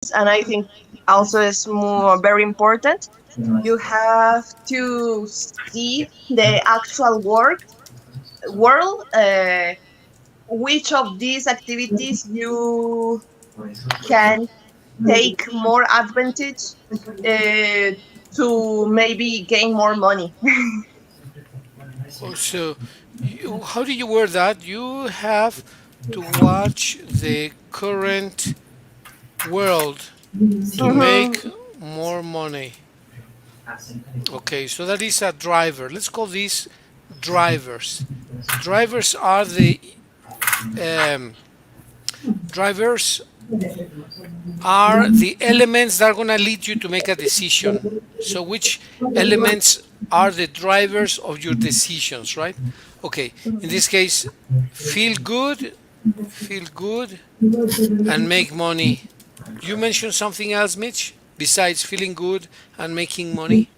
and I think also is more very important. You have to see the actual world. Which of these activities you can take more advantage uh, to maybe gain more money. Oh, so how do you word that? You have to watch the current world to Mhm. make more money. Okay, so that is a driver. Let's call these drivers. Drivers are the um, drivers are the elements that are going to lead you to make a decision. So, which elements are the drivers of your decisions, right? Okay, in this case, feel good, feel good, and make money. You mentioned something else, Mitch, besides feeling good and making money?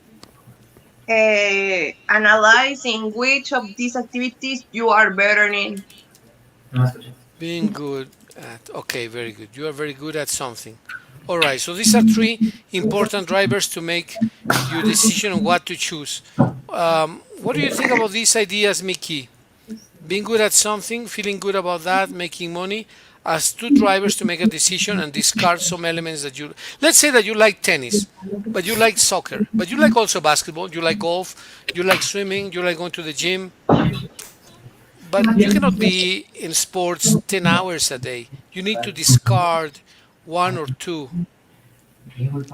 Analyzing which of these activities you are better in. Being good at, okay, very good. You are very good at something. All right, so these are three important drivers to make your decision on what to choose. What do you think about these ideas, Mickey? Being good at something, feeling good about that, making money as two drivers to make a decision and discard some elements that you. Let's say that you like tennis, but you like soccer, but you like also basketball, you like golf, you like swimming, you like going to the gym, but you cannot be in sports 10 hours a day. You need to discard one or two.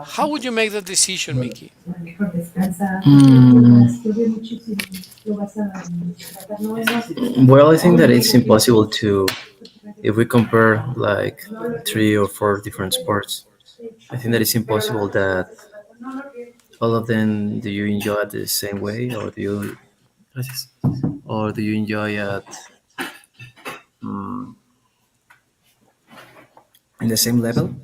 How would you make that decision, Mickey? Well, I think that it's impossible to, if we compare like three or four different sports, I think that it's impossible that all of them do you enjoy it the same way, or do you, gracias, or do you enjoy it mm, in the same level?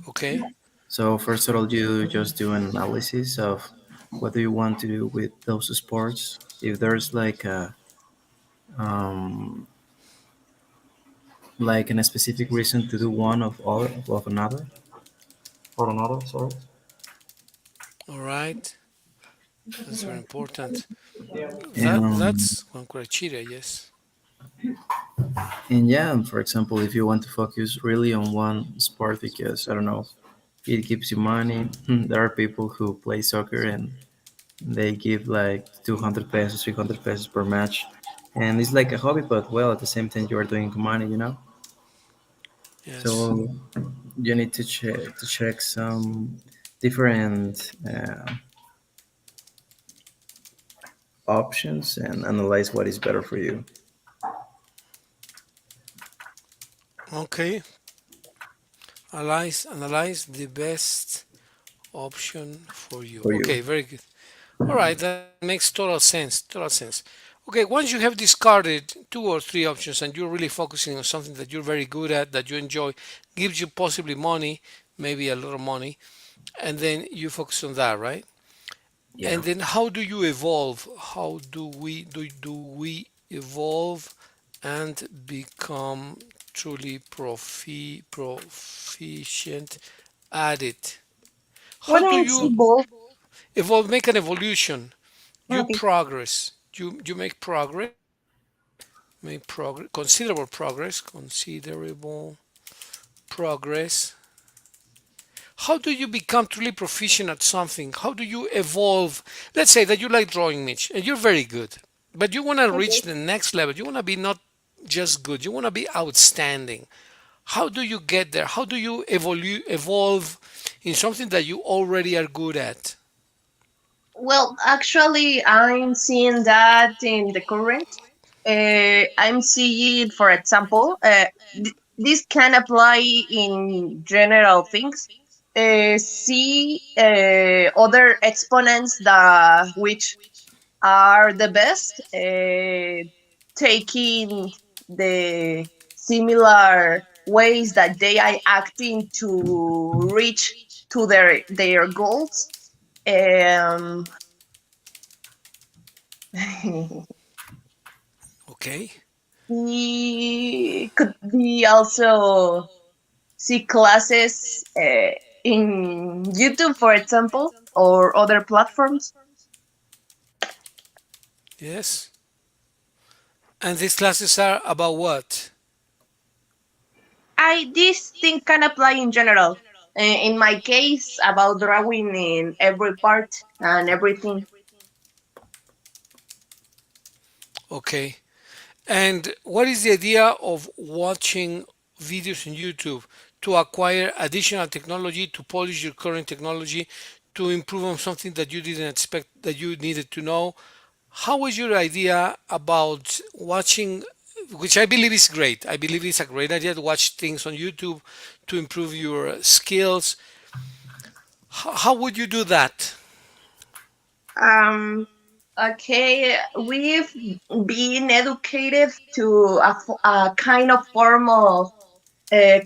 Okay. So first of all, you just do an analysis of what do you want to do with those sports. If there's um, like a specific reason to do one of another or another, sorry. All right. That's very important. Um, That's one criteria, yes. and yeah, for example, if you want to focus really on one sport because I don't know, it gives you money. There are people who play soccer and they give like 200 pesos, 300 pesos per match, and it's like a hobby, but well, at the same time you are doing money, you know. Yes. So you need to check some different options and analyze what is better for you. Okay. Analyze the best option for you. For you. Okay, very good. All right, that makes total sense. Total sense. Okay, once you have discarded two or three options and you're really focusing on something that you're very good at, that you enjoy, gives you possibly money, maybe a lot of money, and then you focus on that, right? Yeah. And then how do you evolve? How do we evolve and become truly proficient at it? How What do means you evolve? evolve? Make an evolution. You Okay. progress. You make progress. Make progress. Considerable progress. Considerable progress. How do you become truly proficient at something? How do you evolve? Let's say that you like drawing, Mitch, and you're very good, but you want to reach Okay. the next level. You want to be not just good, you want to be outstanding. How do you get there? How do you evolve in something that you already are good at? Well, actually, I'm seeing that in the current. I'm seeing, for example, this can apply in general things. See other exponents that which are the best, taking the similar ways that they are acting to reach to their goals. Um, Okay. he could be also see classes in YouTube, for example, or other platforms. Yes. And these classes are about what? I This thing can apply in general. In my case, about drawing in every part and everything. Okay. And what is the idea of watching videos on YouTube to acquire additional technology, to polish your current technology, to improve on something that you didn't expect that you needed to know? How was your idea about watching, which I believe is great? I believe it's a great idea to watch things on YouTube to improve your skills. How would you do that? Um, okay, we've been educated to a kind of form of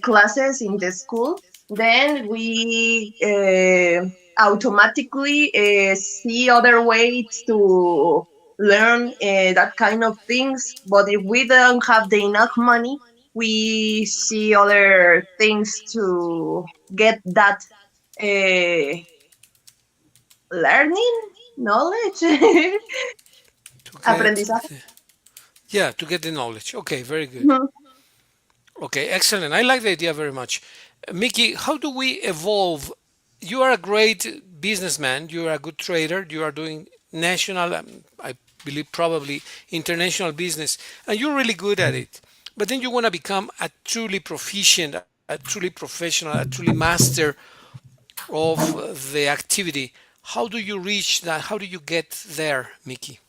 classes in the school. Then we automatically see other ways to learn that kind of things. But if we don't have the enough money, we see other things to get that uh, learning knowledge. To get Aprendizaje. yeah, to get the knowledge. Okay, very good. Mhm. Okay, excellent. I like the idea very much. Mickey, how do we evolve? You are a great businessman. You are a good trader. You are doing national, I believe probably international business, and you're really good at it. But then you want to become a truly proficient, a truly professional, a truly master of the activity. How do you reach that? How do you get there, Mickey?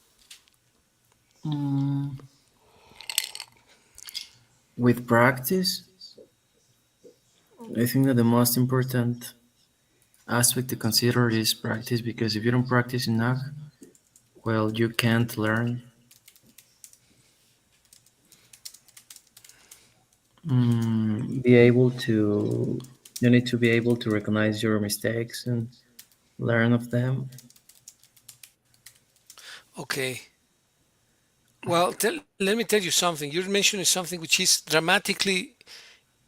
Mm, with practice, I think that the most important aspect to consider is practice, because if you don't practice enough, well, you can't learn. Be able to, you need to be able to recognize your mistakes and learn of them. Okay. Well, let me tell you something. You're mentioning something which is dramatically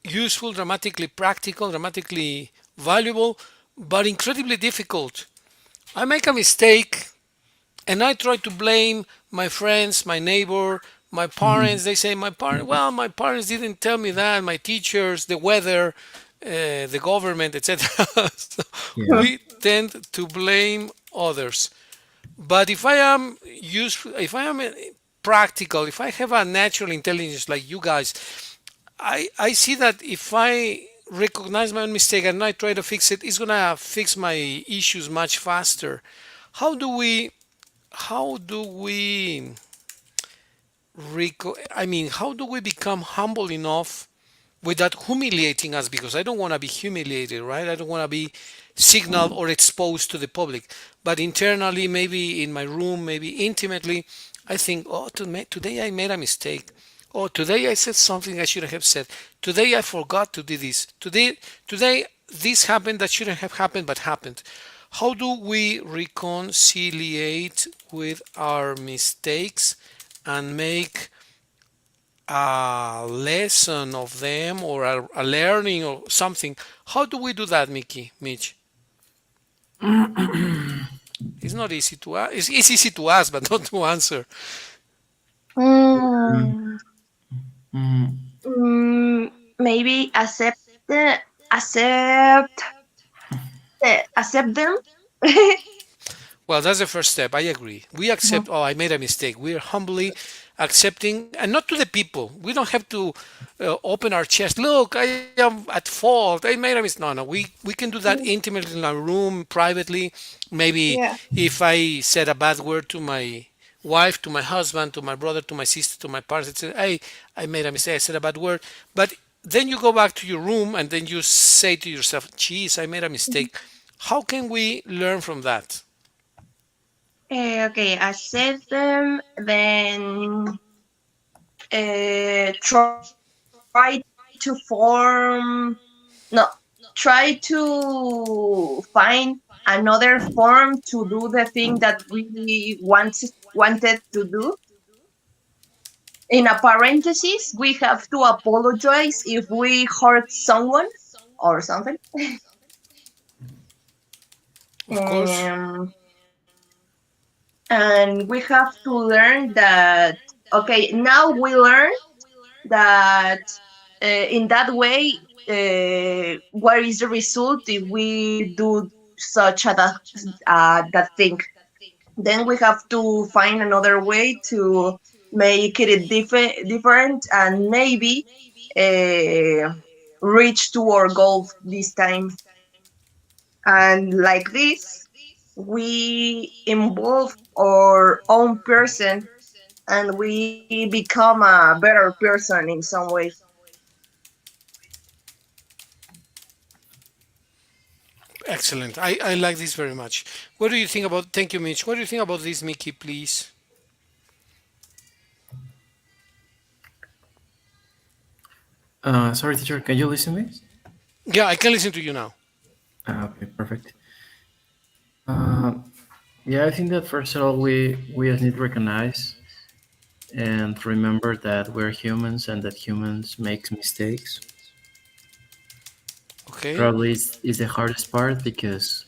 useful, dramatically practical, dramatically valuable, but incredibly difficult. I make a mistake and I try to blame my friends, my neighbor, my parents. They say my parents didn't tell me that, my teachers, the weather, the government, etc. So Yeah. we tend to blame others. But if I am useful, if I am practical, if I have a natural intelligence like you guys, I see that if I recognize my own mistake and I try to fix it, it's gonna fix my issues much faster. How do we how do we how do we become humble enough without humiliating us? Because I don't want to be humiliated, right? I don't want to be signaled or exposed to the public. But internally, maybe in my room, maybe intimately, I think, oh, today I made a mistake. Oh, today I said something I shouldn't have said. Today I forgot to do this. Today this happened that shouldn't have happened but happened. How do we reconciliate with our mistakes and make a lesson of them or a learning or something? How do we do that, Mitch? It's not easy to ask. It's easy to ask, but not to answer. Mm, Mm, mm, maybe accept accept them. Well, that's the first step. I agree. We accept, oh, I made a mistake. We're humbly accepting, and not to the people. We don't have to open our chest. Look, I am at fault. I made a mistake. No, no. We can do that intimately in our room, privately. Maybe Yeah. if I said a bad word to my wife, to my husband, to my brother, to my sister, to my parents, and say, hey, I made a mistake. I said a bad word. But then you go back to your room and then you say to yourself, geez, I made a mistake. How can we learn from that? Okay, accept them. Then try to form. No, try to find another form to do the thing that we wanted to do. In a parenthesis, we have to apologize if we hurt someone. or something. Of course. Um, and we have to learn that, okay, now we learn that in that way, what is the result if we do such that thing? Then we have to find another way to make it different and maybe uh, reach to our goal this time. And like this, we involve our own person and we become a better person in some way. Excellent. I like this very much. What do you think about? Thank you, Mitch. What do you think about this, Mickey? Please. Sorry, teacher, can you listen to me? Yeah, I can listen to you now. Okay, perfect. Uh, yeah, I think that first of all, we just need to recognize and remember that we're humans and that humans make mistakes. Okay. Probably is the hardest part because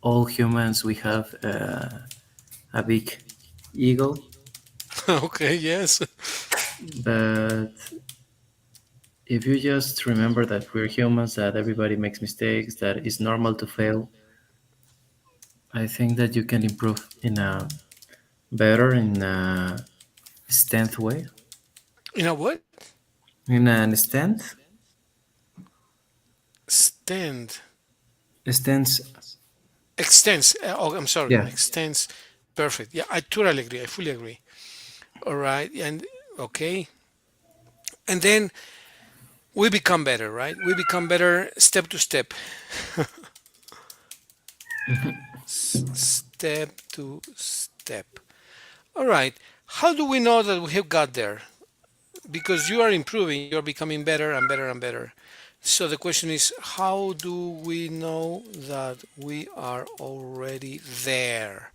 all humans we have a big ego, Okay. Yes. but if you just remember that we're humans, that everybody makes mistakes, that it's normal to fail, I think that you can improve in a better, in a stand way, You know what? in an stand, Stand. stance. Extends. Oh, I'm sorry. Yeah. Extends. Perfect. Yeah, I totally agree. I fully agree. All right. And okay. And then we become better, right? We become better step to step. Step to step. All right. How do we know that we have got there? Because you are improving, you're becoming better and better and better. So the question is, how do we know that we are already there?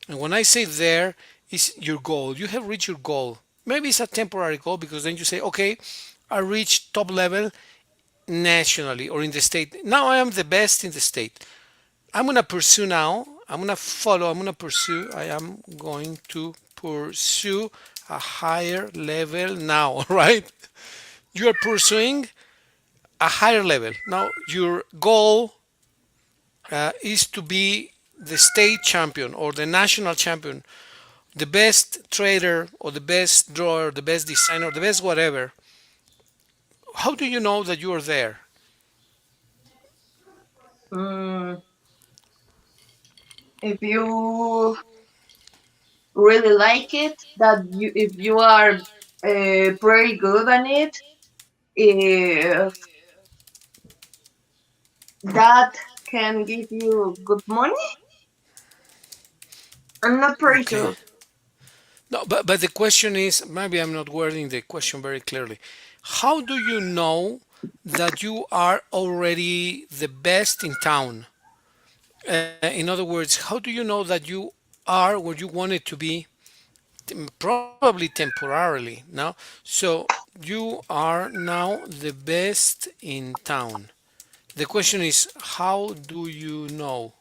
And when I say there, is your goal. You have reached your goal. Maybe it's a temporary goal because then you say, okay, I reached top level nationally or in the state. Now I am the best in the state. I'm gonna pursue now. I'm gonna follow. I'm gonna pursue. I am going to pursue a higher level now. Right? You are pursuing a higher level now. Your goal is to be the state champion or the national champion, the best trader or the best drawer, the best designer, the best whatever. How do you know that you are there? Mm, if you really like it, that you if you are pretty good at it, if that can give you good money, I'm not pretty Okay. sure. No, but the question is, maybe I'm not wording the question very clearly. How do you know that you are already the best in town? In other words, how do you know that you are where you wanted to be? Probably temporarily now. So you are now the best in town. The question is, how do you know?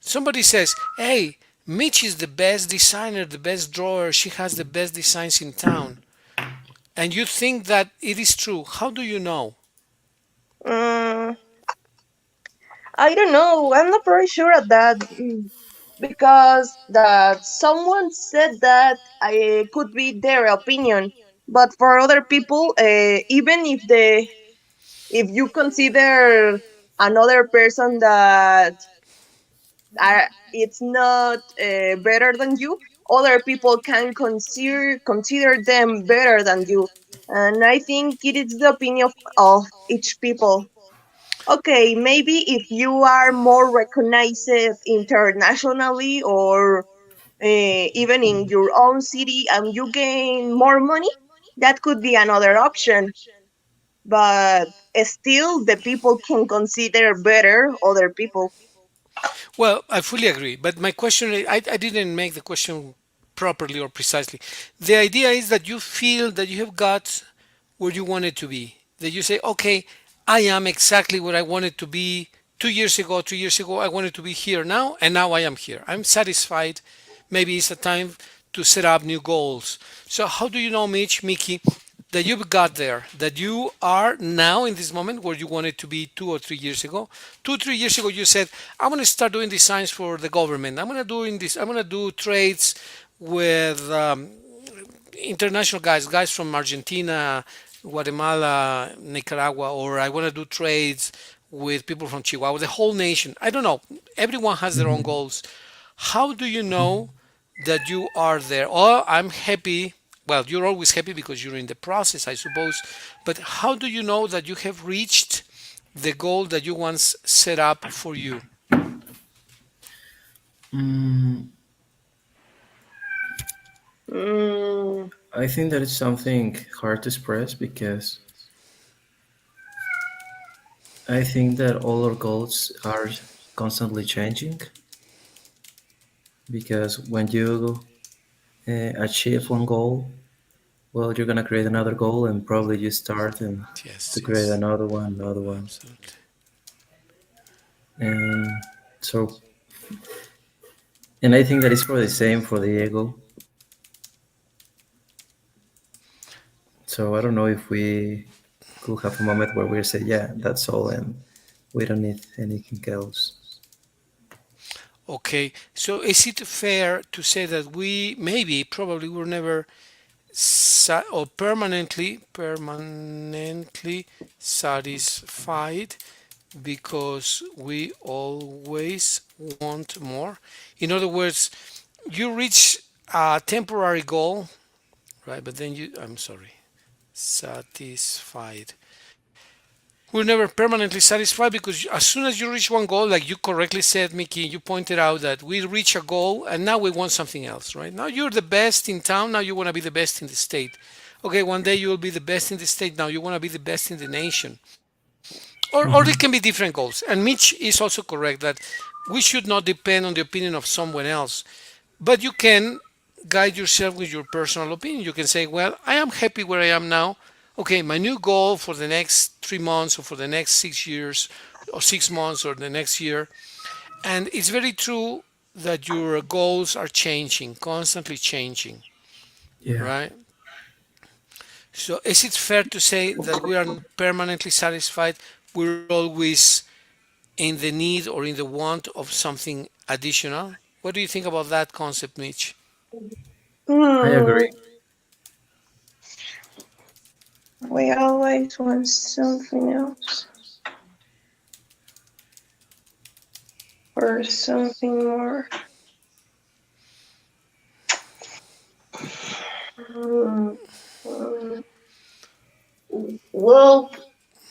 Somebody says, hey, Mitch is the best designer, the best drawer, she has the best designs in town. And you think that it is true. How do you know? Mm, I don't know. I'm not very sure at that because that someone said that I could be their opinion, but for other people, even if you consider another person that it's not better than you, other people can consider them better than you, and I think it is the opinion of each people. Okay, maybe if you are more recognized internationally or even in your own city and you gain more money, that could be another option. But still, the people can consider better other people. Well, I fully agree. But my question, I didn't make the question properly or precisely. The idea is that you feel that you have got where you wanted to be? That you say, okay, I am exactly where I wanted to be 2 years ago. 2 years ago, I wanted to be here now, and now I am here. I'm satisfied. Maybe it's a time to set up new goals. So, how do you know, Mickey, that you've got there, that you are now in this moment where you wanted to be 2 or 3 years ago? 2, 3 years ago, you said, I'm going to start doing designs for the government. I'm going to do trades with international guys from Argentina, Guatemala, Nicaragua, or I want to do trades with people from Chihuahua, the whole nation. I don't know. Everyone has their own Mhm. goals. How do you know that you are there? Oh, I'm happy. Well, you're always happy because you're in the process, I suppose. But how do you know that you have reached the goal that you once set up for you? Mm, Mm, I think that it's something hard to express because I think that all our goals are constantly changing. Because when you achieve one goal, well, you're gonna create another goal, and probably you start and to Yes, create yes, another one, absolutely. and so, and I think that is probably the same for the ego. So I don't know if we could have a moment where we say, yeah, that's all, and we don't need anything else. Okay, so is it fair to say that we maybe probably were never or permanently satisfied because we always want more? In other words, you reach a temporary goal, right? But then I'm sorry, satisfied. We're never permanently satisfied because as soon as you reach one goal, like you correctly said, Mickey, you pointed out that we reach a goal and now we want something else, right? Now you're the best in town, now you want to be the best in the state. Okay, one day you will be the best in the state, now you want to be the best in the nation. Or it can be Hmm. different goals. And Mitch is also correct that we should not depend on the opinion of someone else, but you can guide yourself with your personal opinion. You can say, well, I am happy where I am now. Okay, my new goal for the next 3 months or for the next 6 years or 6 months or the next year. And it's very true that your goals are changing, constantly changing, Yeah, right? So is it fair to say that we are not permanently satisfied? We're always in the need or in the want of something additional? What do you think about that concept, Mitch? I agree. hmm, we always want something else or something more. Hmm, hmm. Well,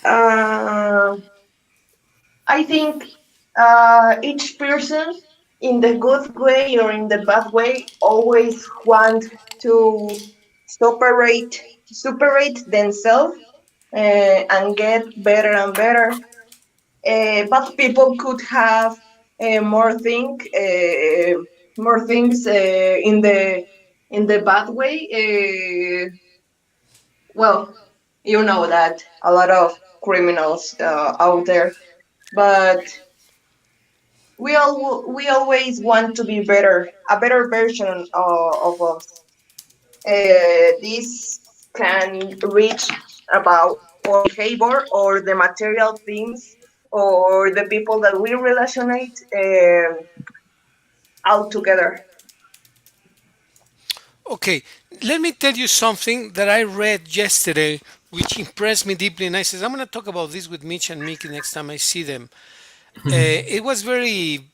uh, I think each person, in the good way or in the bad way, always want to separate separate themselves and get better and better. But people could have more more things in the bad way. Well, you know that a lot of criminals out there, but we always want to be better, a better version of us. This can reach about our behavior or the material things or the people that we relationate all together. Okay, let me tell you something that I read yesterday, which impressed me deeply. And I says, I'm going to talk about this with Mitch and Mickey next time I see them. It was very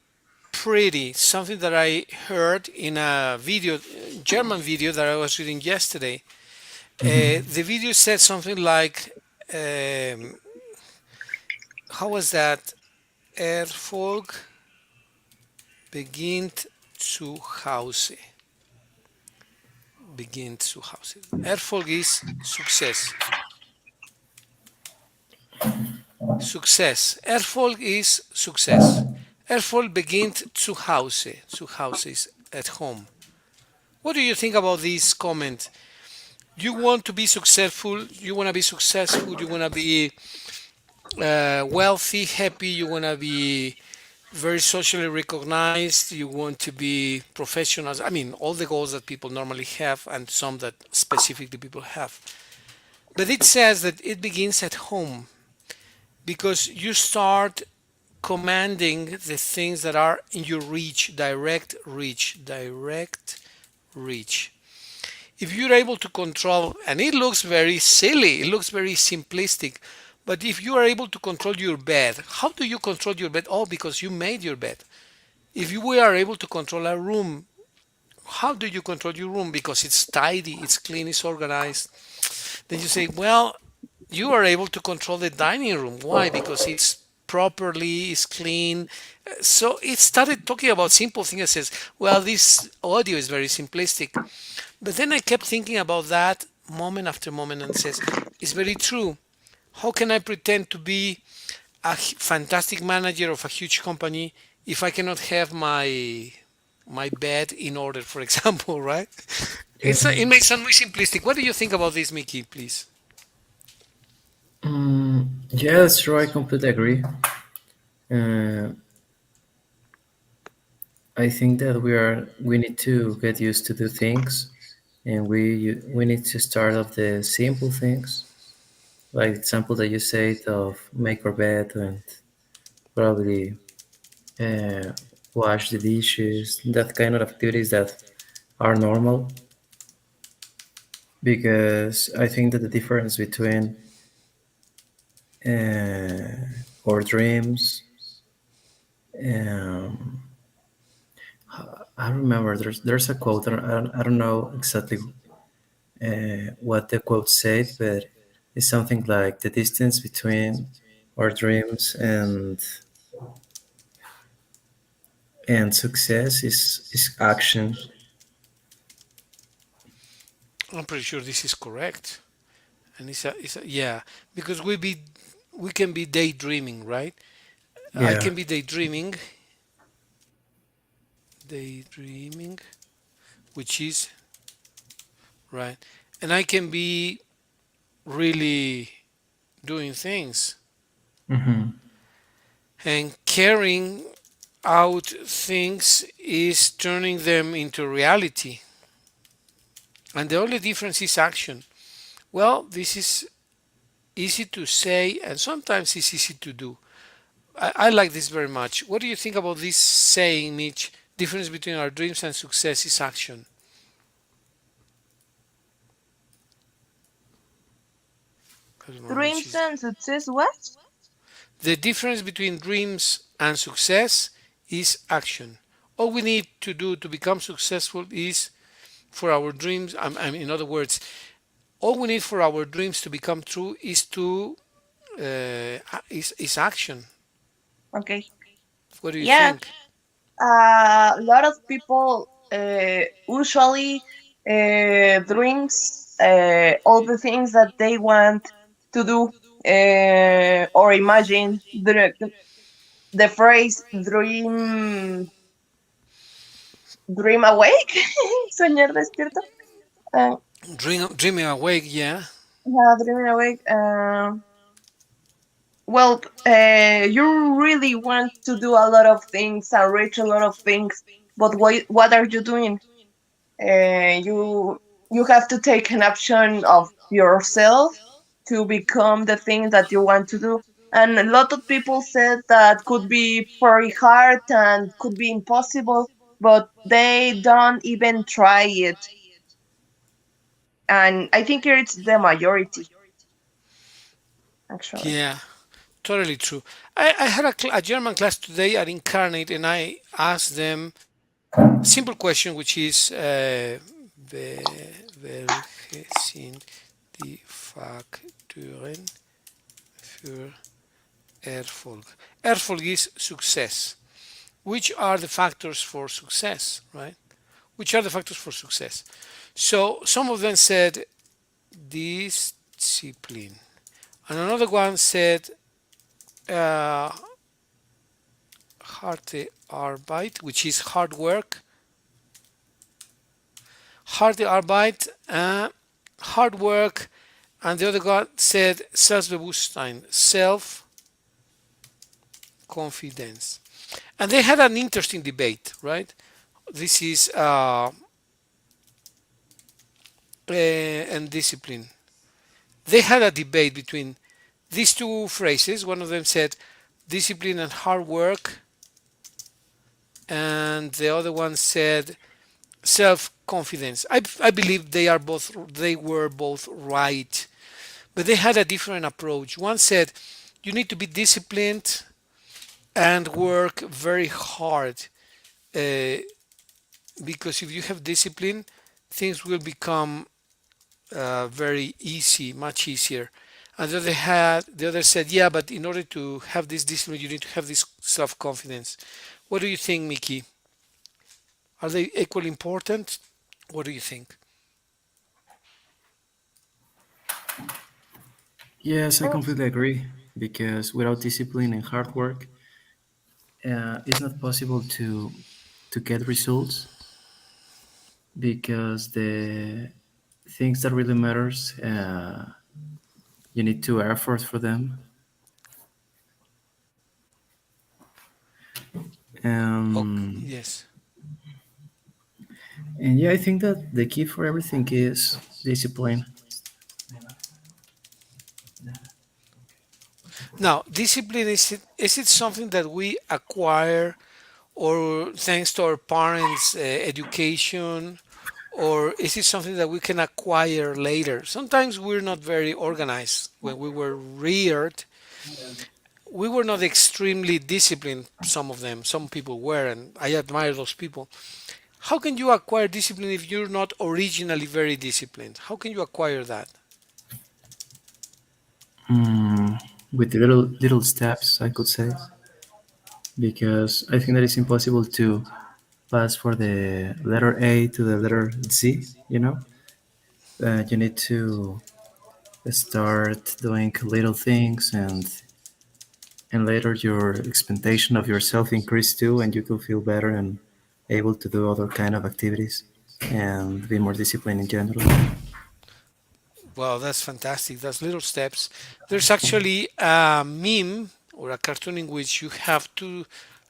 pretty, something that I heard in a video, German video that I was reading yesterday. The video said something like, how was that? Erfolg beginnt zu Hause. Beginnt zu Hause. Erfolg is success. Success. Erfolg is success. Erfolg beginnt zu Hause. Zu Hause is at home. What do you think about this comment? You want to be successful. You want to be successful. You want to be wealthy, happy. You want to be very socially recognized. You want to be professionals. I mean, all the goals that people normally have, and some that specifically people have. But it says that it begins at home because you start commanding the things that are in your reach, direct reach, direct reach. If you're able to control, and it looks very silly, it looks very simplistic, but if you are able to control your bed, how do you control your bed? Oh, because you made your bed. If you are able to control a room, how do you control your room? Because it's tidy, it's clean, it's organized. Then you say, well, you are able to control the dining room. Why? Because it's properly, it's clean. So it started talking about simple things. It says, well, this audio is very simplistic. But then I kept thinking about that moment after moment and says, it's very true. How can I pretend to be a fantastic manager of a huge company if I cannot have my bed in order, for example, right? Yeah. It may sound very simplistic. What do you think about this, Mickey, please? Yeah, that's true. I completely agree. Uh, I think that we need to get used to do things, and we need to start off the simple things, like the example that you said of make our bed and probably uh, wash the dishes, that kind of activities that are normal. Because I think that the difference between our dreams, um, I remember there's a quote. I don't know exactly what the quote said, but it's something like the distance between our dreams and success is action. I'm pretty sure this is correct. And yeah, because we can be daydreaming, right? I Yeah. can be daydreaming, which is right, and I can be really doing things Hmm. and carrying out things is turning them into reality. And the only difference is action. Well, this is easy to say and sometimes it's easy to do. I like this very much. What do you think about this saying, Mitch? Difference between our dreams and success is action. I don't know, Mitch. Dreams and success, what? The difference between dreams and success is action. All we need to do to become successful is for our dreams. In other words, all we need for our dreams to become true is to is action. Okay. What do you Yeah, think? a lot of people usually dreams all the things that they want to do or imagine. The phrase dream awake, soñar despierto. Uh, Dreaming awake, yeah. yeah, dreaming awake. Well, you really want to do a lot of things and reach a lot of things, but what are you doing? You have to take an option of yourself to become the thing that you want to do. And a lot of people said that could be very hard and could be impossible, but they don't even try it. And I think it's the majority, actually. Yeah, totally true. I had a German class today at Incarnate, and I asked them a simple question, which is, welche sind die Faktoren für Erfolg? Erfolg is success. Which are the factors for success, right? Which are the factors for success? So some of them said discipline, and another one said uh, harte Arbeit, which is hard work, harte Arbeit, hard work, and the other guy said Selbstbewusstsein, self confidence. And they had an interesting debate, right? This is and discipline. They had a debate between these two phrases. One of them said discipline and hard work, and the other one said self confidence. I believe they were both right, but they had a different approach. One said you need to be disciplined and work very hard, uh, because if you have discipline, things will become very easy, much easier. And the other said, yeah, but in order to have this discipline, you need to have this self confidence. What do you think, Mickey? Are they equally important? What do you think? Yes, I completely agree. Because without discipline and hard work, it's not possible to get results. Because the things that really matters, you need to effort for them. Oh, Um, yes. and yeah, I think that the key for everything is discipline. Now, discipline is it something that we acquire, or thanks to our parents' education, or is it something that we can acquire later? Sometimes we're not very organized. When we were reared, we were not extremely disciplined. Some of them, some people were, and I admire those people. How can you acquire discipline if you're not originally very disciplined? How can you acquire that? Mm, with little steps, I could say, because I think that it's impossible to pass for the letter A to the letter Z. You need to start doing little things, and later your expectation of yourself increase too, and you could feel better and able to do other kind of activities and be more disciplined in general. Well, that's fantastic. That's little steps. There's actually a meme or a cartoon in which you have two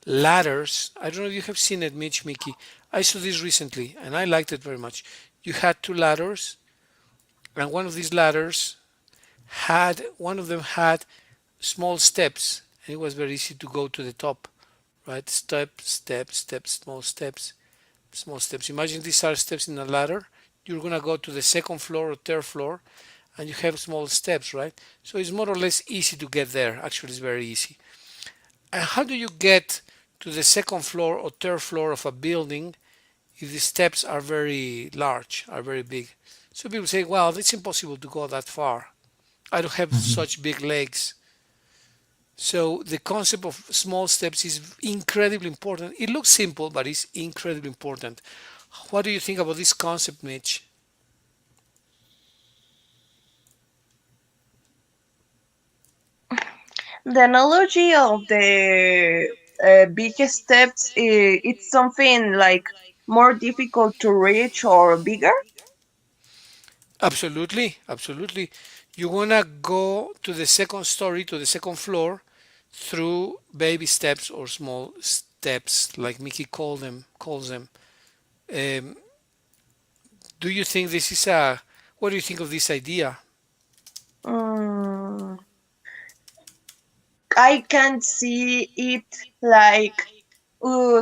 ladders. I don't know if you have seen it, Mitch, Mickey. I saw this recently and I liked it very much. You had two ladders, and one of these ladders one of them had small steps, and it was very easy to go to the top, right? Step, step, step, small steps, small steps. Imagine these are steps in a ladder. You're gonna go to the second floor or third floor, and you have small steps, right? So it's more or less easy to get there. Actually, it's very easy. And how do you get to the second floor or third floor of a building if the steps are very large, are very big? So people say, well, it's impossible to go that far. I don't have such big legs. So the concept of small steps is incredibly important. It looks simple, but it's incredibly important. What do you think about this concept, Mitch? The analogy of the biggest steps, it's something like more difficult to reach or bigger. Absolutely, absolutely. You wanna go to the second story, to the second floor, through baby steps or small steps, like Mickey calls them. Um, do you think this is a? What do you think of this idea? Mm, I can see it like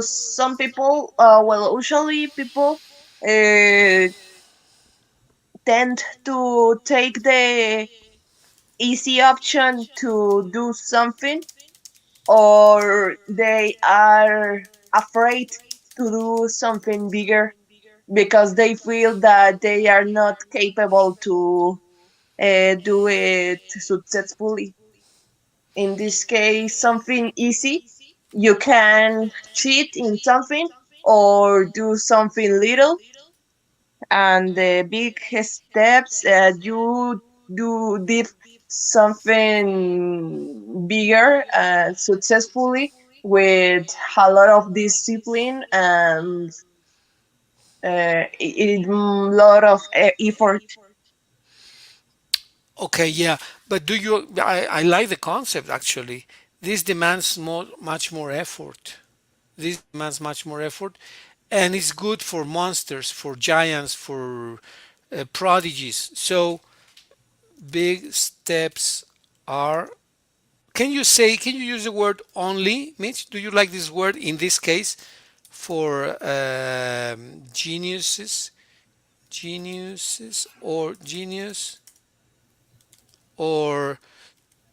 some people, well, usually people uh, tend to take the easy option to do something, or they are afraid to do something bigger because they feel that they are not capable to do it successfully. In this case, something easy, you can cheat in something or do something little, and the big steps, you did something bigger successfully with a lot of discipline and a lot of effort. Okay, yeah, but do you? I like the concept actually. This demands much more effort. This demands much more effort, and it's good for monsters, for giants, for prodigies. So big steps are. Can you say? Can you use the word only, Mitch? Do you like this word in this case for geniuses, geniuses, or genius, or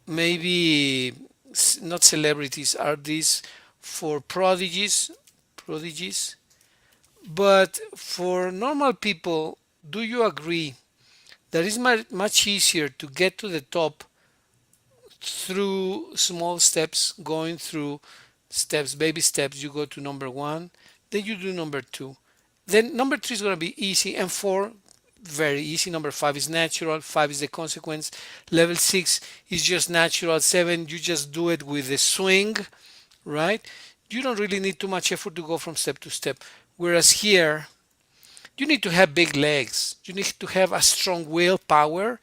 maybe not celebrities? Are these for prodigies? Prodigies. But for normal people, do you agree that it's much easier to get to the top through small steps, going through steps, baby steps? You go to number one, then you do number two, then number three is going to be easy, and four very easy. Number five is natural, five is the consequence, level six is just natural, seven you just do it with a swing, right? You don't really need too much effort to go from step to step. Whereas here, you need to have big legs. You need to have a strong willpower.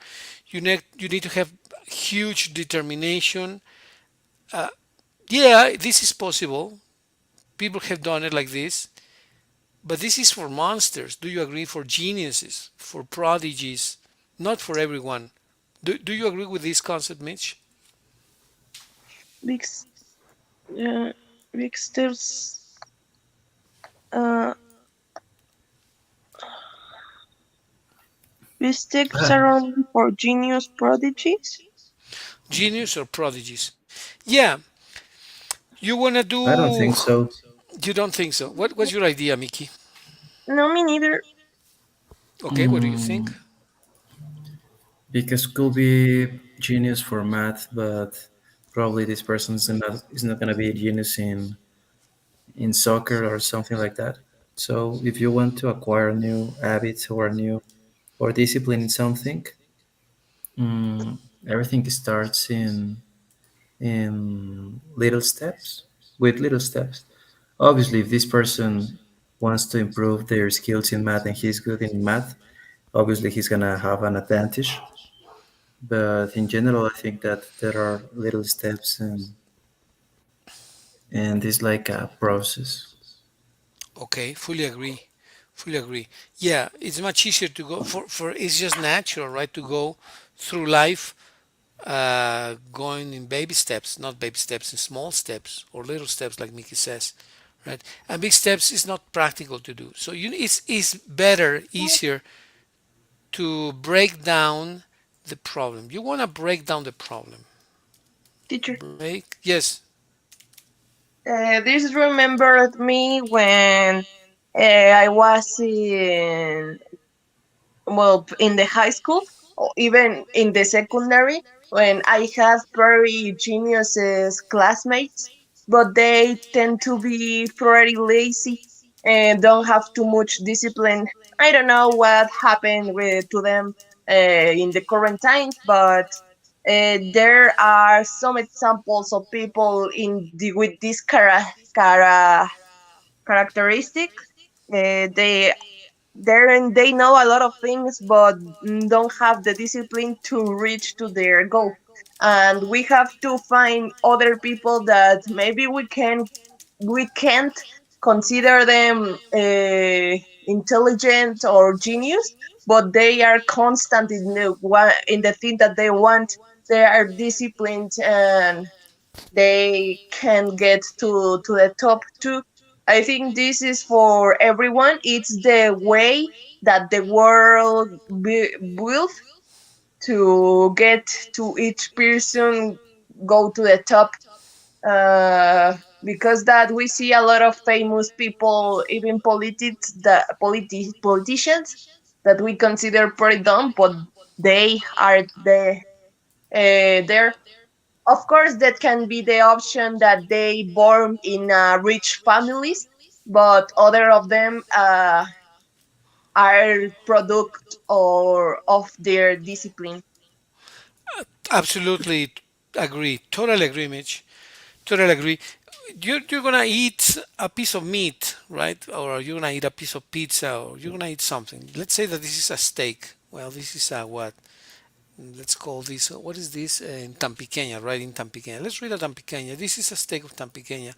You need to have huge determination. Uh, yeah, this is possible. People have done it like this, but this is for monsters. Do you agree? For geniuses, for prodigies, not for everyone. Do you agree with this concept, Mitch? Big, s- uh, big steps. Uh, big steps are only for genius prodigies. Genius or prodigies? Yeah, you wanna I don't do. think so. You don't think so? What's your idea, Mickey? No, me neither. Okay, what do you think? Mm, because could be genius for math, but probably this person is not gonna be a genius in soccer or something like that. So if you want to acquire new habits or new or discipline in something, mm, everything starts in little steps, with little steps. Obviously, if this person wants to improve their skills in math and he's good in math, obviously he's gonna have an advantage. But in general, I think that there are little steps and it's like a process. Okay, fully agree. Fully agree. Yeah, it's much easier to go for it's just natural, right? To go through life going in baby steps, not baby steps, in small steps or little steps, like Mickey says, right? And big steps is not practical to do. So it's better, easier to break down the problem. You want to break down the problem. Teacher. Break, yes. This remembered me when I was in the high school or even in the secondary when I have very genius classmates, but they tend to be very lazy and don't have too much discipline. I don't know what happened to them in the current times, but there are some examples of people with this characteristic. They know a lot of things but don't have the discipline to reach to their goal, and we have to find other people that maybe we can't consider them intelligent or genius, but they are constant in the thing that they want. They are disciplined and they can get to the top too. I think this is for everyone. It's the way that the world built to get to each person go to the top. Because that we see a lot of famous people, even politicians that we consider pretty dumb, but they are there. Of course, that can be the option that they born in rich families, but other of them are product or of their discipline. Absolutely agree. Totally agree, Mitch. Totally agree. You're gonna eat a piece of meat, right? Or you're gonna eat a piece of pizza, or you're gonna eat something. Let's say that this is a steak. Well, this is a what? let's call this, what is this, in Tampiqueña, right? In Tampiqueña, let's read a Tampiqueña. This is a steak of Tampiqueña,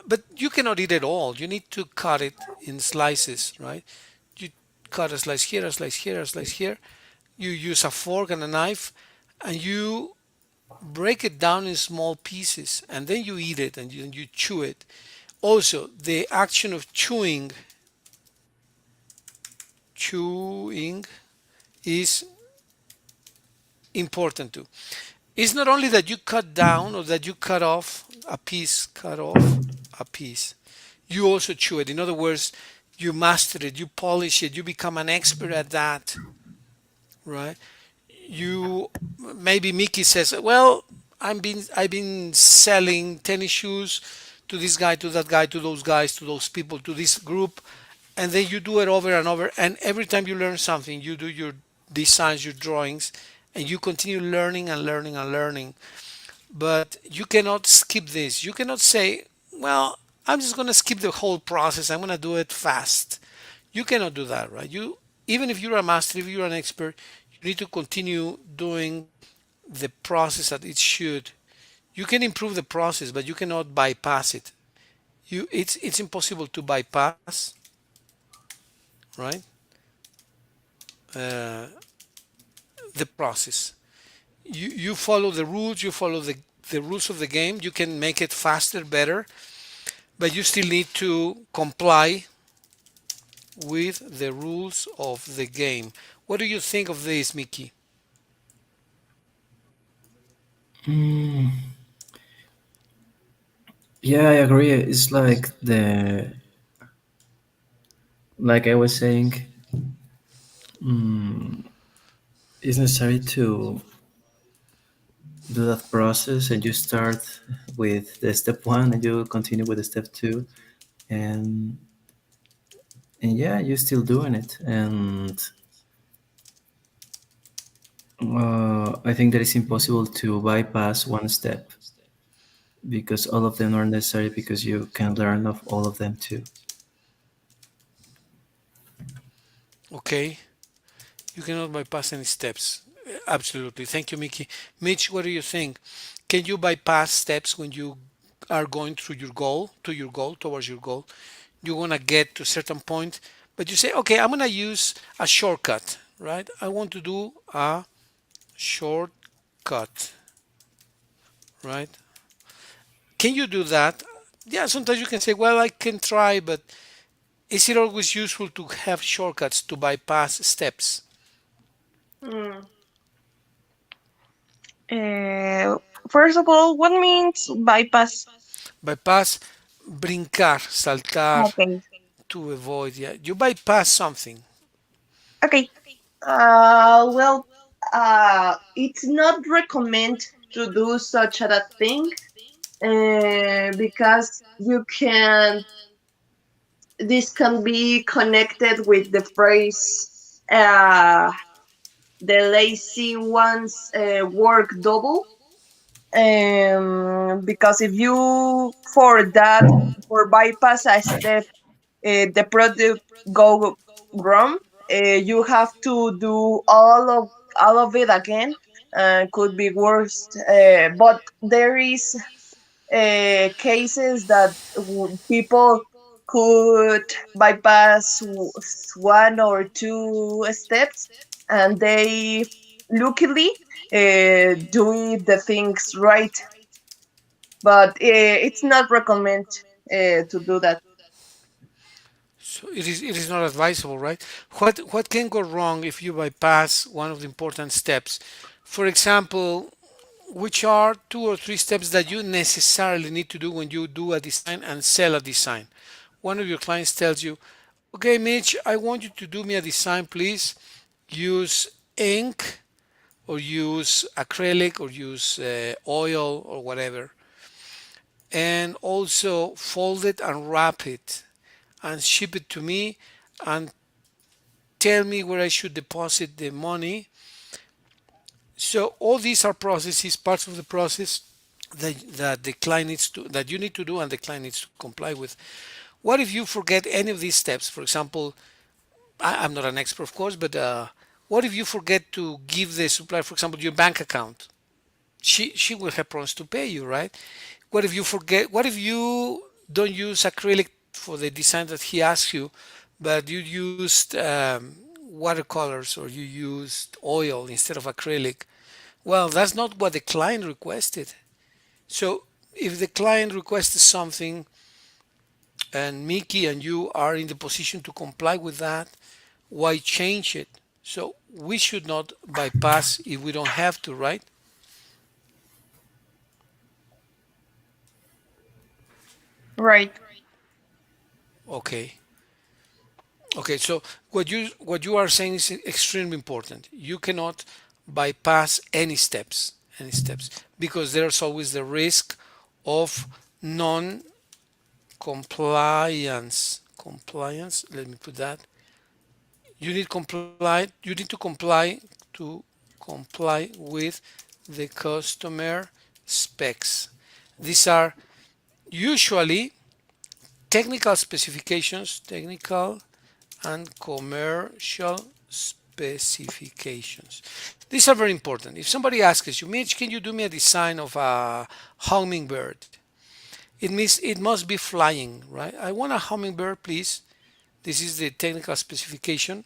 but you cannot eat it all. You need to cut it in slices, right? You cut a slice here, a slice here, a slice here. You use a fork and a knife, and you break it down in small pieces, and then you eat it, and you chew it. Also, the action of chewing is important too. It's not only that you cut down or that you cut off a piece, you also chew it. In other words, you master it, you polish it, you become an expert at that, right? You, maybe Mickey says, well, I've been selling tennis shoes to this guy, to that guy, to those guys, to those people, to this group, and then you do it over and over, and every time you learn something, you do your designs, your drawings, and you continue learning and learning and learning. But you cannot skip this. You cannot say, well, I'm just going to skip the whole process, I'm going to do it fast. You cannot do that, right? You, even if you're a master, if you're an expert, you need to continue doing the process that it should. You can improve the process, but you cannot bypass it. It's impossible to bypass, right? uh, the process. You follow the rules, you follow the rules of the game. You can make it faster, better, but you still need to comply with the rules of the game. What do you think of this, Mickey? Mm, yeah, I agree. It's like I was saying, mm, it's necessary to do that process, and you start with the step one and you continue with the step two, and yeah, you're still doing it. And I think that it's impossible to bypass one step because all of them are necessary because you can learn of all of them too. Okay, you cannot bypass any steps. Absolutely. Thank you, Mickey. Mitch, what do you think? Can you bypass steps when you are going through your goal, towards your goal? You want to get to a certain point, but you say, okay, I'm going to use a shortcut, right? I want to do a shortcut, right? Can you do that? Yeah, sometimes you can say, well, I can try, but is it always useful to have shortcuts to bypass steps? Mm. Uh, First of all, what means bypass? Bypass, brincar, saltar, Okay. to avoid. Yeah, you bypass something. Okay. Well, it's not recommend to do such a thing because you can. This can be connected with the phrase, uh, "the lazy ones work double." Because if you for bypass a step, the product go wrong, you have to do all of it again. Could be worse, but there is cases that people could bypass one or two steps, and they luckily doing the things right. But it's not recommend to do that. So it is not advisable, right? What can go wrong if you bypass one of the important steps? For example, which are two or three steps that you necessarily need to do when you do a design and sell a design. One of your clients tells you, okay, Mitch, I want you to do me a design, please. Use ink or use acrylic or use oil or whatever. And also fold it and wrap it and ship it to me and tell me where I should deposit the money. So all these are processes, parts of the process that the client needs to, that you need to do and the client needs to comply with. What if you forget any of these steps? For example, I'm not an expert, of course, but What if you forget to give the supplier, for example, your bank account? She will have problems to pay you, right? What if you forget? What if you don't use acrylic for the design that he asks you, but you used watercolors or you used oil instead of acrylic? Well, that's not what the client requested. So if the client requested something and Mickey and you are in the position to comply with that, why change it? So we should not bypass if we don't have to, right? Right. Okay. Okay, so what you are saying is extremely important. You cannot bypass any steps, because there's always the risk of non-compliance. Compliance. Let me put that. You need to comply with the customer specs. These are usually technical specifications, technical and commercial specifications. These are very important. If somebody asks you, Mitch, can you do me a design of a hummingbird? It means it must be flying, right? I want a hummingbird, please. This is the technical specification.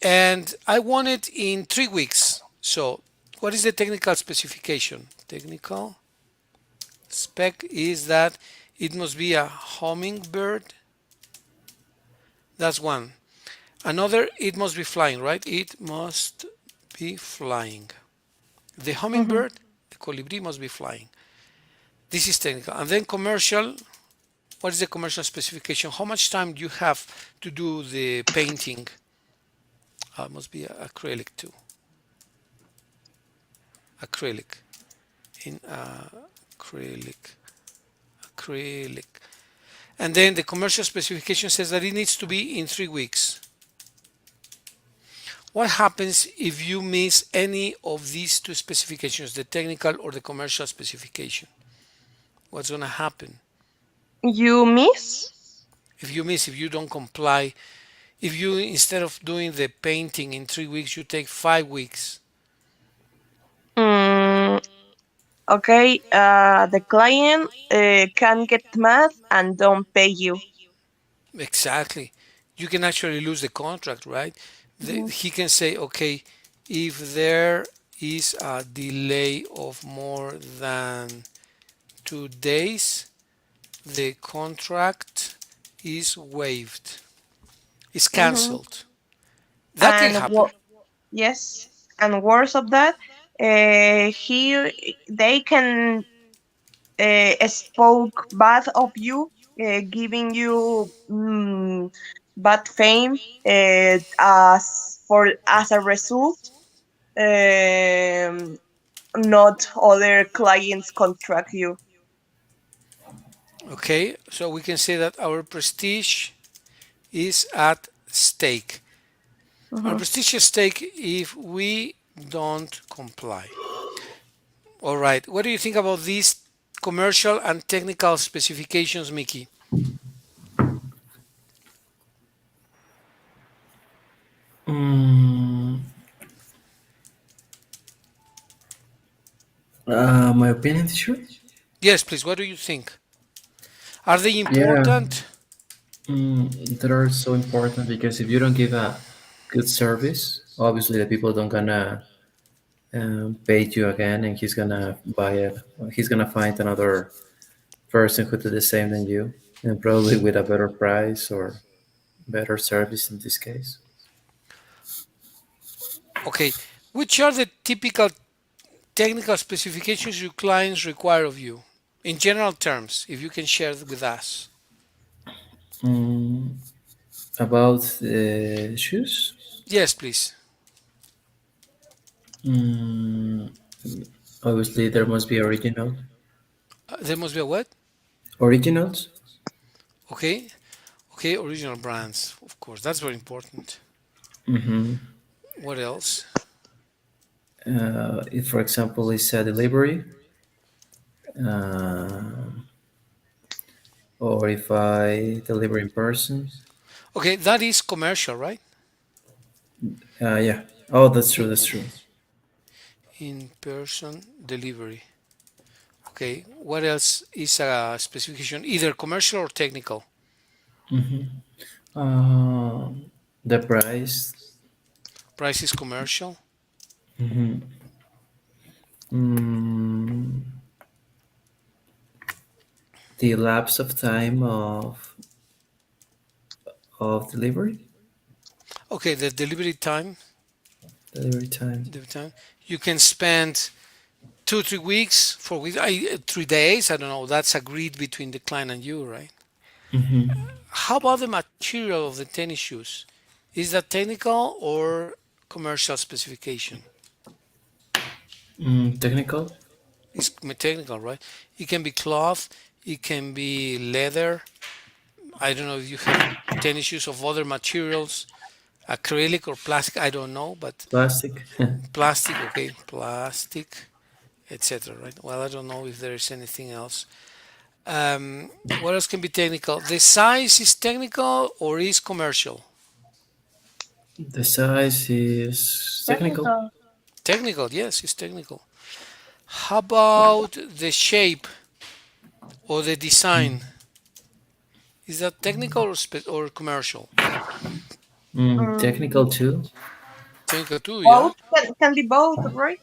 And I want it in 3 weeks. So, what is the technical specification? Technical spec is that it must be a hummingbird. That's one. Another, it must be flying, right? It must be flying. The Mm-hmm. hummingbird, the colibri must be flying. This is technical. And then commercial, what is the commercial specification? How much time do you have to do the painting? It must be acrylic too. Acrylic. In acrylic. Acrylic. And then the commercial specification says that it needs to be in 3 weeks. What happens if you miss any of these two specifications, the technical or the commercial specification? What's going to happen? You miss? If you don't comply, if you, instead of doing the painting in 3 weeks, you take 5 weeks. Mm, okay. The client can get mad and don't pay you. Exactly. You can actually lose the contract, right? Mhm. He can say, okay, if there is a delay of more than 2 days, the contract is waived, is Mhm. cancelled. That can And happen. yes, and worse of that, they can spoke bad of you, giving you bad fame as a result. Um, Not other clients contract you. Okay, so we can say that our prestige is at stake. Our Mhm. prestige is at stake if we don't comply. All right, what do you think about these commercial and technical specifications, Mickey? Mm, my opinion, sure. Yes, please, what do you think? Are they Yeah, important? that are so important because if you don't give a good service, obviously the people don't gonna pay you again, and he's gonna buy it. He's gonna find another person who do the same than you, and probably with a better price or better service in this case. Okay, which are the typical technical specifications your clients require of you? In general terms, if you can share with us. Mm, about shoes, Yes, please. mm, obviously there must be There must be a what? originals. Okay, okay, original brands, of course, that's very important. Hmm. What else? If, for example, it's a delivery, uh, or if I deliver in person, Okay, that is commercial, right? Yeah. Oh, that's true. That's true. In-person delivery. Okay, what else is a specification, either commercial or technical? The price. Price is commercial. Mm, the lapse of time of delivery. Okay, the delivery time, Delivery time. you can spend 2 3 weeks, 4 weeks, 3 days, I don't know, that's agreed between the client and you, right? How about the material of the tennis shoes? Is that technical or commercial specification? Technical. It's technical, right? It can be cloth, it can be leather. I don't know if you have tennis shoes of other materials, acrylic or plastic, I don't know, but Plastic. plastic, okay, plastic, etc. Right? Well, I don't know if there is anything else. What else can be technical? The size is technical or is commercial? The size is technical. Technical. Technical, yes, it's technical. How about the shape or the design? Is that technical or commercial? Technical Mm, too. Technical too, yeah. both can be both, right?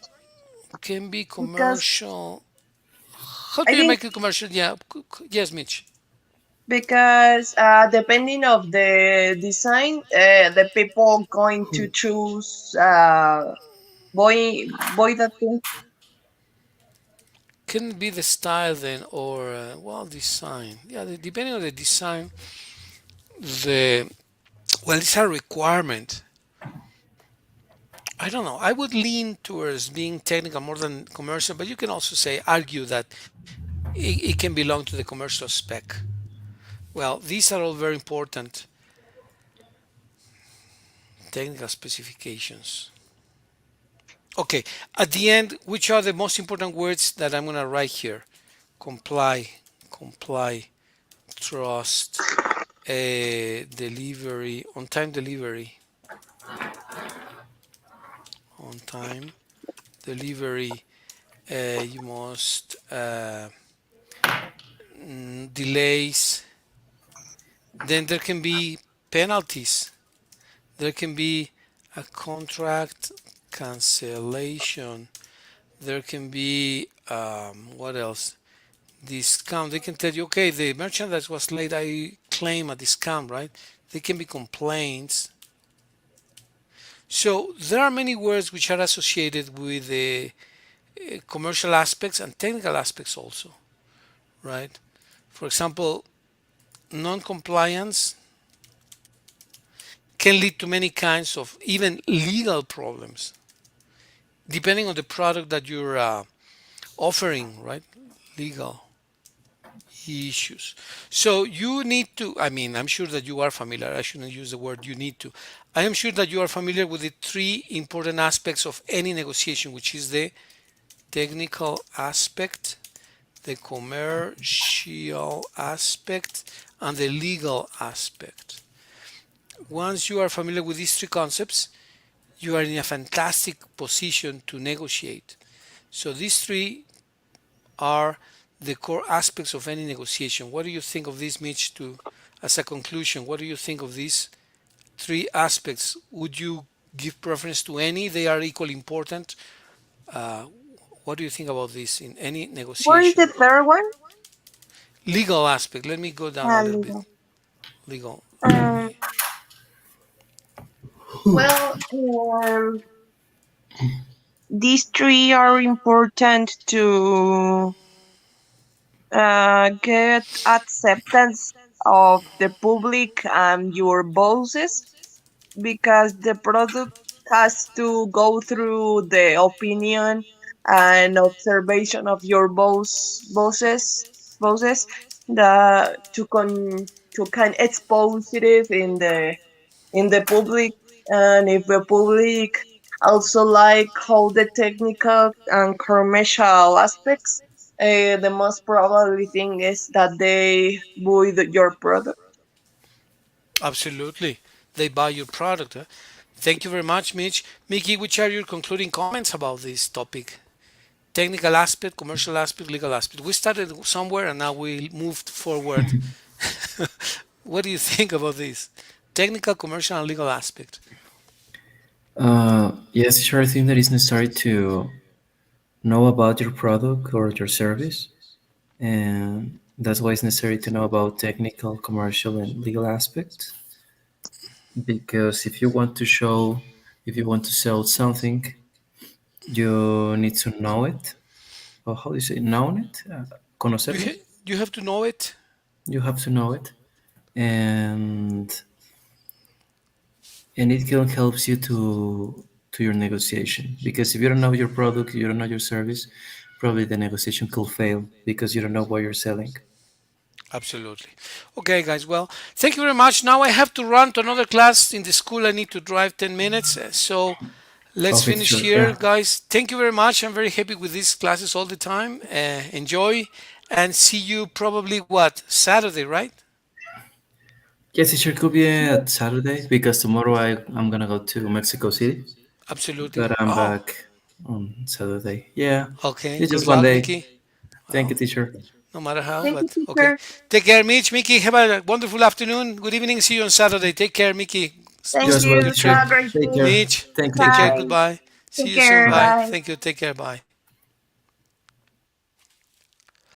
Can be Because commercial. How I do you think make it commercial? Yeah, yes, Mitch. depending of the design, the people going to choose boy that thing. Can it be the style then, or well, design? Yeah, depending on the design, the well, it's a requirement. I don't know. I would lean towards being technical more than commercial, but you can also say argue that it can belong to the commercial spec. Well, these are all very important technical specifications. Okay, at the end, which are the most important words that I'm going to write here? Comply, comply, trust, delivery, on time delivery. You must delays. Then there can be penalties. There can be a contract cancellation. There can be what else? Discount. They can tell you, okay, the merchandise was late. I claim a discount, right? They can be complaints. So there are many words which are associated with the commercial aspects and technical aspects also, right? For example, non-compliance can lead to many kinds of even legal problems, depending on the product that you're offering, right? Legal issues. So you need to, I mean, I'm sure that you are familiar. I shouldn't use the word you need to. I am sure that you are familiar with the three important aspects of any negotiation, which is the technical aspect, the commercial aspect, and the legal aspect. Once you are familiar with these three concepts, you are in a fantastic position to negotiate. So these three are the core aspects of any negotiation. What do you think of this, Mitch? To as a conclusion, what do you think of these three aspects? Would you give preference to any? They are equally important. Uh, what do you think about this in any What is the negotiation? third one? Legal aspect. Let me go down a little bit. Legal. Legal. Um, well, these three are important to get acceptance of the public and your bosses, because the product has to go through the opinion and observation of your bosses, the to can expose it in the public. And if the public also like all the technical and commercial aspects, the most probably thing is that they buy your product. Absolutely. They buy your product. Huh? Thank you very much, Mitch. Mickey, which are your concluding comments about this topic? Technical aspect, commercial aspect, legal aspect. We started somewhere and now we moved forward. What do you think about this? Technical, commercial, and legal aspect. Yes, sure. I think that it's necessary to know about your product or your service, and that's why it's necessary to know about technical, commercial, and legal aspects. Because if you want to sell something, you need to know it. Or how do you say, know it? You, Conocerlo? you have to know it. You have to know it, and it can help you to your negotiation. Because if you don't know your product, you don't know your service, probably the negotiation could fail because you don't know what you're selling. Absolutely. Okay, guys. Well, thank you very much. Now I have to run to another class in the school. I need to drive 10 minutes. So let's Okay, finish sure. here, Yeah. guys. Thank you very much. I'm very happy with these classes all the time. Enjoy and see you probably what? Saturday, right? Yes, it sure could be at Saturday because tomorrow I'm gonna go to Mexico City, Absolutely. but I'm Oh, back on Saturday. Yeah, okay. it's Good just one luck, day. Mickey. Thank you, Well, teacher. no matter how, Thank you, but okay. teacher. Take care, Mitch. Mickey, have a wonderful afternoon. Good evening. See you on Saturday. Take care, Mickey. You Thank as well, Good you. teacher. trip. Have a great Take care. day. Mitch, Thank you, take care. teacher. Bye. Goodbye. See Take you soon. care. Bye. Bye. Bye. Thank you. Take care. Bye.